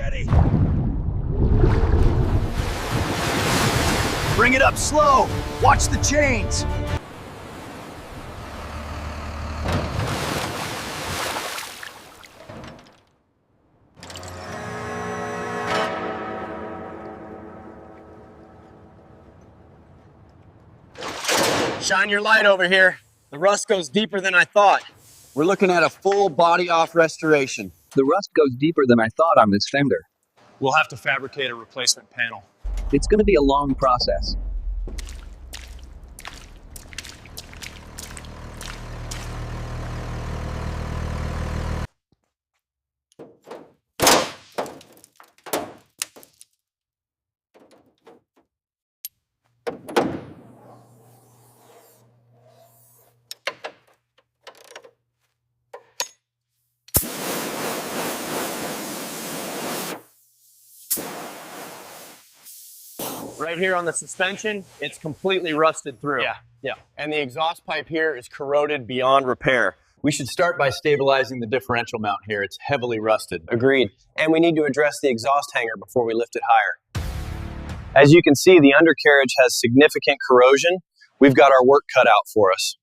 Ready. Bring it up slow. Watch the chains. Shine your light over here. The rust goes deeper than I thought. We're looking at a full body off restoration. The rust goes deeper than I thought on this fender. We'll have to fabricate a replacement panel. It's going to be a long process. Right here on the suspension, it's completely rusted through. Yeah. And the exhaust pipe here is corroded beyond repair. We should start by stabilizing the differential mount here. It's heavily rusted. Agreed. And we need to address the exhaust hanger before we lift it higher. As you can see, the undercarriage has significant corrosion. We've got our work cut out for us.